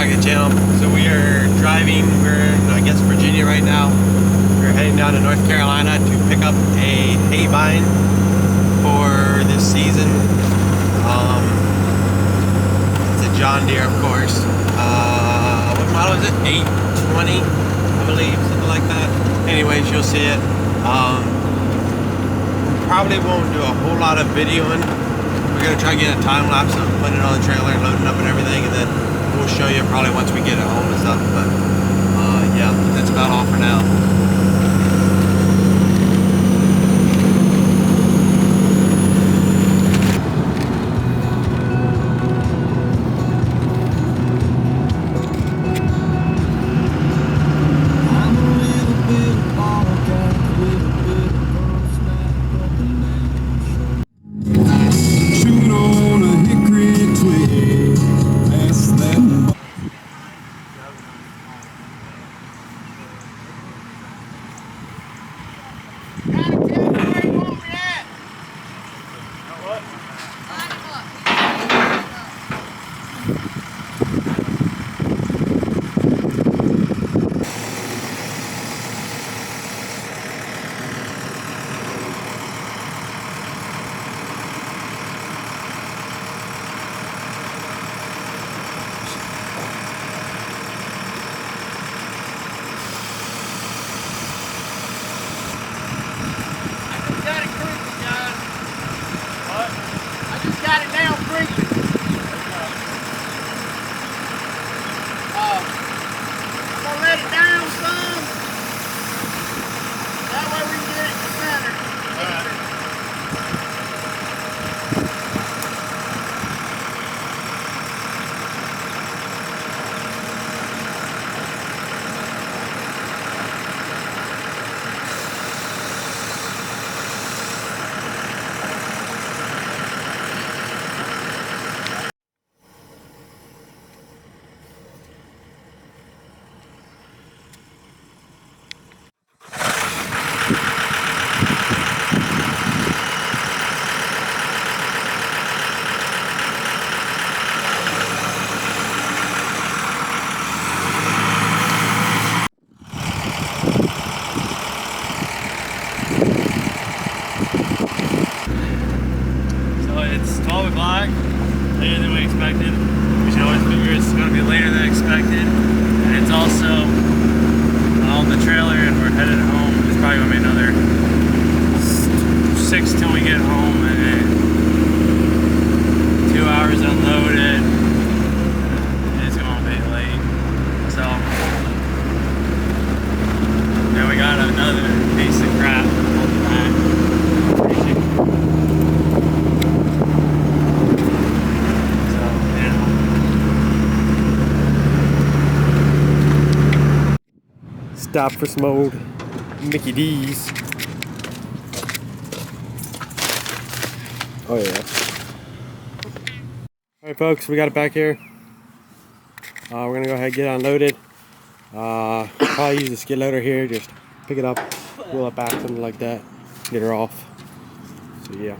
back to the channel. So we are driving, we're in, I guess, Virginia right now. We're heading down to North Carolina to pick up a Haybine for this season. It's a John Deere, of course. What model is it? 820, I believe, something like that. Anyways, you'll see it. Probably won't do a whole lot of videoing. We're gonna try to get a time lapse of putting it on the trailer and loading up and everything, and then we'll show you probably once we get it home and stuff. But yeah, that's about all for now. Got it down creeping. I'm gonna let it down some. That way we can get it in the center. All right. It's 12 o'clock, later than we expected. We should always figure it's going to be later than expected. And it's also on the trailer and we're headed home. It's probably going to be another 6 till we get home, and then 2 hours unloaded. It's going to be late. So, then we got another piece of crap on the back. Stop for some old Mickey D's. Oh yeah. Alright folks, we got it back here. We're gonna go ahead and get it unloaded. Probably use the skid loader here, just pick it up, pull it back, something like that, get her off. So yeah.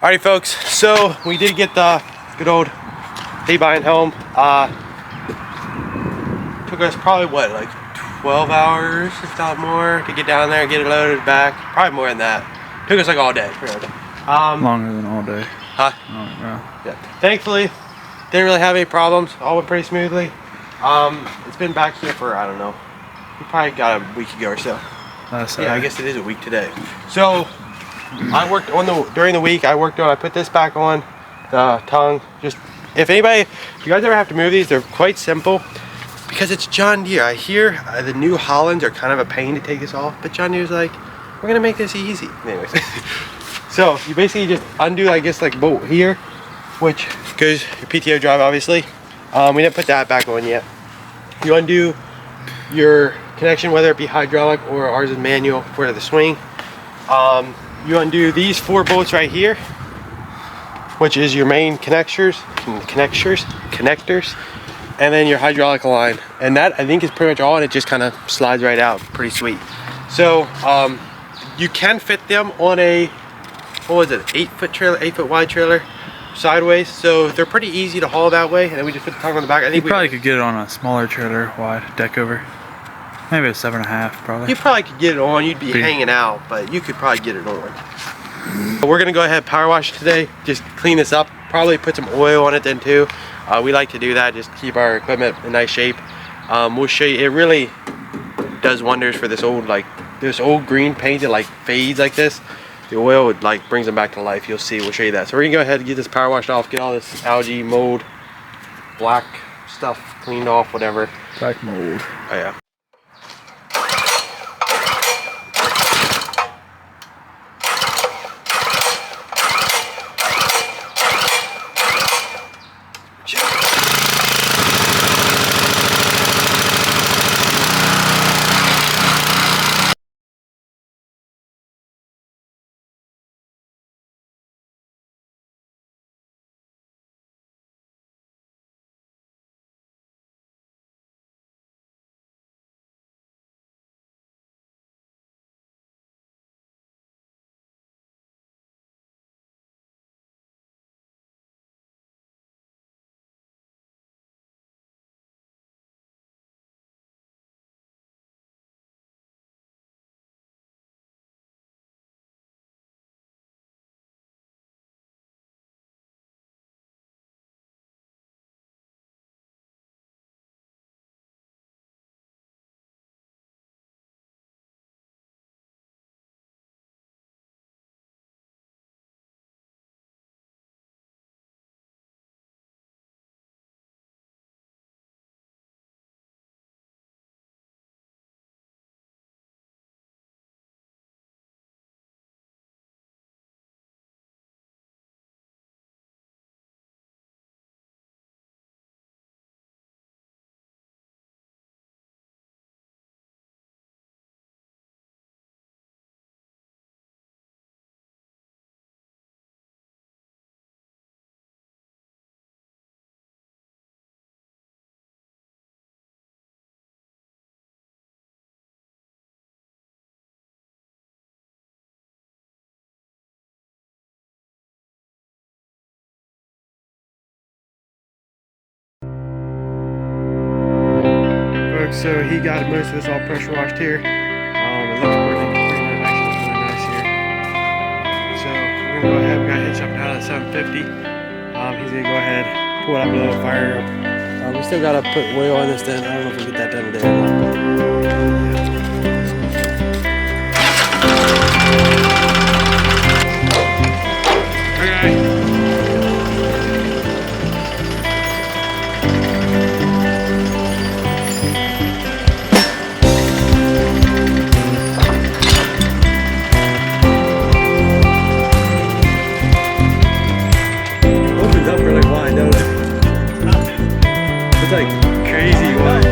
Alrighty folks, so we did get the good old Haybine home. Took us probably what, like 12 hours, if not more, to get down there and get it loaded back. Probably more than that. Took us like all day. Longer than all day. Huh? Oh, yeah. Yeah. Thankfully, didn't really have any problems. All went pretty smoothly. It's been back here for, I don't know, we probably got a week ago or so. Yeah, I guess it is a week today. So I worked on during the week. I put this back on the tongue. Just if you guys ever have to move these, they're quite simple because it's John Deere. I hear the New Hollands are kind of a pain to take this off, but John Deere's like, we're gonna make this easy. Anyways, so you basically just undo, I guess, like bolt here, which goes your PTO drive, obviously. We didn't put that back on yet. You undo your connection, whether it be hydraulic or ours is manual for the swing. You undo these 4 bolts right here, which is your main connectors, and then your hydraulic line. And that, I think, is pretty much all, and it just kind of slides right out. Pretty sweet. So you can fit them on a, what was it, 8-foot trailer, 8-foot wide trailer, sideways. So they're pretty easy to haul that way, and then we just put the tongue on the back. I think you probably could get it on a smaller trailer, wide deck over. Maybe a 7.5, probably. You probably could get it on. You'd be hanging out, but you could probably get it on. We're gonna go ahead and power wash today. Just clean this up. Probably put some oil on it then too. We like to do that. Just keep our equipment in nice shape. We'll show you. It really does wonders for this old green paint that like fades like this. The oil would like brings them back to life. You'll see. We'll show you that. So we're gonna go ahead and get this power washed off. Get all this algae, mold, black stuff cleaned off. Whatever. Black mold. Oh yeah. So he got most of this all pressure washed here. It looks pretty nice, actually looks really nice here. So we're gonna go ahead. We got hitched up down at 750. He's gonna go ahead, pull it up a little, fire up. We still gotta put oil on this then. I don't know if we get that done today or not. It's like crazy wide.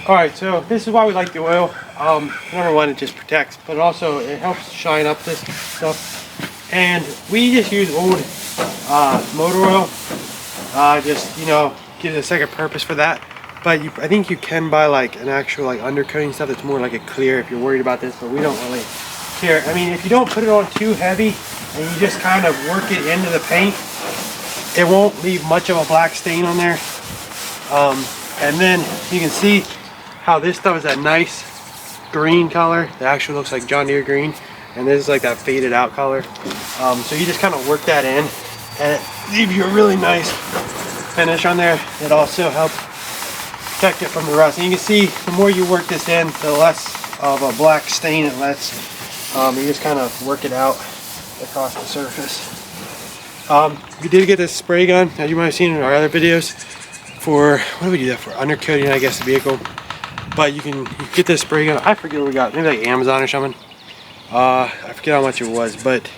Alright, so this is why we like the oil. Number one, it just protects, but also it helps shine up this stuff. And we just use old motor oil. Just, you know, gives a second purpose for that. But I think you can buy like an actual like undercoating stuff that's more like a clear if you're worried about this, but we don't really care. I mean, if you don't put it on too heavy and you just kind of work it into the paint, it won't leave much of a black stain on there. And then you can see how this stuff is that nice green color. It actually looks like John Deere green, and this is like that faded out color. So you just kind of work that in, and it leaves you a really nice finish on there. It also helps protect it from the rust. And you can see the more you work this in, the less of a black stain it lets. You just kind of work it out across the surface. We did get this spray gun, as you might have seen in our other videos, for, what do we do that for? Undercoating, I guess, the vehicle. But you can get this spray gun. I forget what we got, maybe like Amazon or something. I forget how much it was, but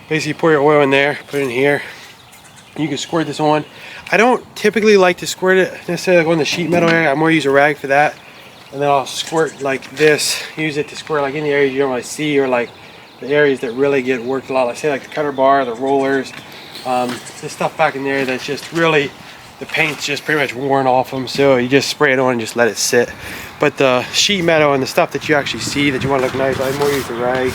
basically pour your oil in there, put it in here. You can squirt this on. I don't typically like to squirt it necessarily like on the sheet metal area. I more use a rag for that. And then I'll squirt like this, use it to squirt like in the areas you don't really see, or like the areas that really get worked a lot. Like say like the cutter bar, the rollers, this stuff back in there that's just really, the paint's just pretty much worn off them. So you just spray it on and just let it sit. But the sheet metal and the stuff that you actually see that you want to look nice, I more use the rag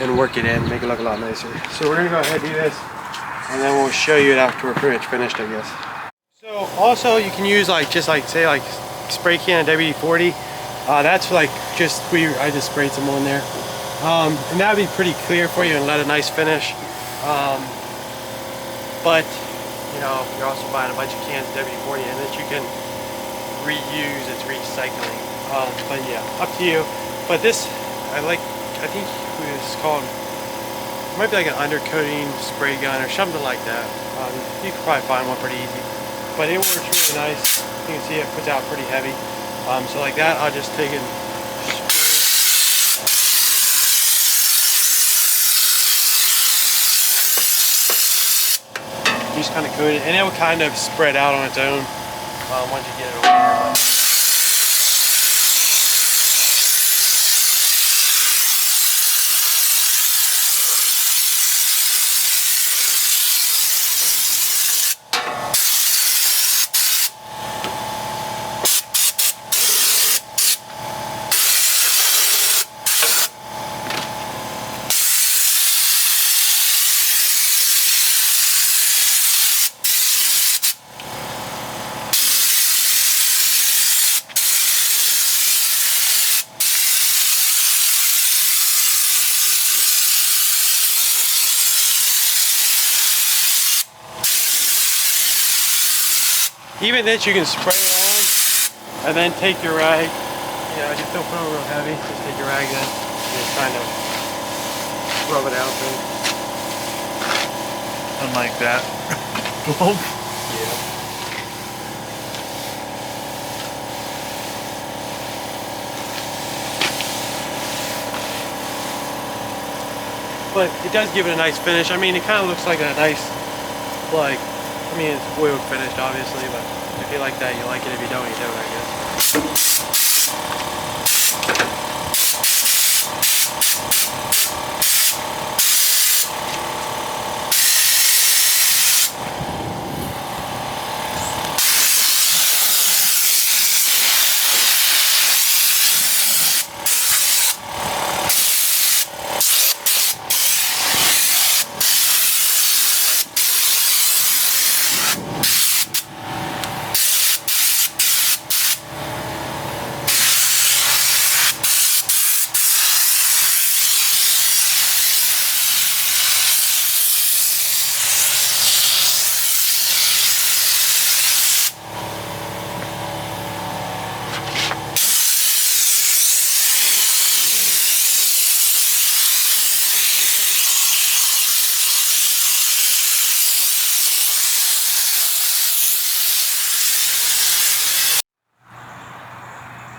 and work it in, make it look a lot nicer. So we're gonna go ahead and do this, and then we'll show you it after we're pretty much finished, I guess. So also you can use like, just like say like spray can WD-40. That's like just, I just sprayed some on there. And that would be pretty clear for you and let a nice finish. But you know, you're also buying a bunch of cans of WD-40 and that you can reuse, it's recycling. But yeah, up to you. But this, I think it's called, it might be like an undercoating spray gun or something like that. You can probably find one pretty easy. But it works really nice. You can see it puts out pretty heavy. So like that, I'll just take it and you just kind of coat it, and it will kind of spread out on its own once you get it over here. Even this you can spray it on and then take your rag, you know, just don't put it real heavy, just take your rag in and just kind of rub it out there. Unlike that. Yeah. But it does give it a nice finish. I mean, it kind of looks like a nice, like, I mean, it's oil finished, obviously, but if you like that, you like it. If you don't, you don't, I guess.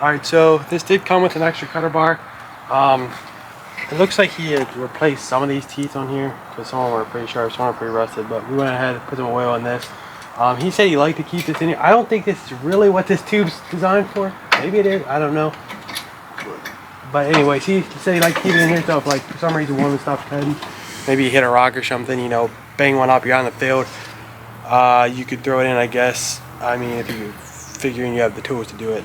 Alright, so this did come with an extra cutter bar. It looks like he had replaced some of these teeth on here, because some of them are pretty sharp, some are pretty rusted, but we went ahead and put some oil in this. He said he liked to keep this in here. I don't think this is really what this tube's designed for. Maybe it is. I don't know. But anyways, he said he liked to keep it in here, so if like for some reason one would stop cutting, maybe you hit a rock or something, you know, bang one up, you're on the field. You could throw it in, I guess. I mean, if you're figuring you have the tools to do it.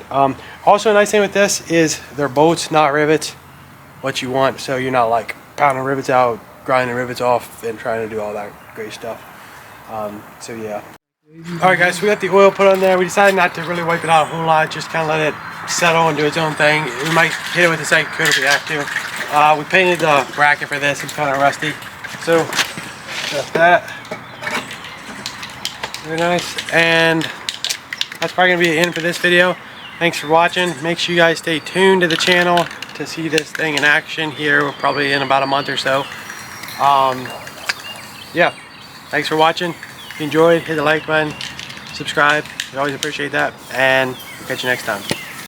Also, a nice thing with this is they're bolts, not rivets. What you want, so you're not like pounding rivets out, grinding rivets off, and trying to do all that great stuff. So yeah. Alright guys, so we got the oil put on there. We decided not to really wipe it out a whole lot, just kind of let it settle and do its own thing. We might hit it with a second coat if we have to. We painted the bracket for this, it's kind of rusty. So, got that. Very nice. And that's probably going to be the end for this video. Thanks for watching. Make sure you guys stay tuned to the channel to see this thing in action here, probably in about a month or so. Yeah, thanks for watching. If you enjoyed, hit the like button, subscribe. We always appreciate that, and we'll catch you next time.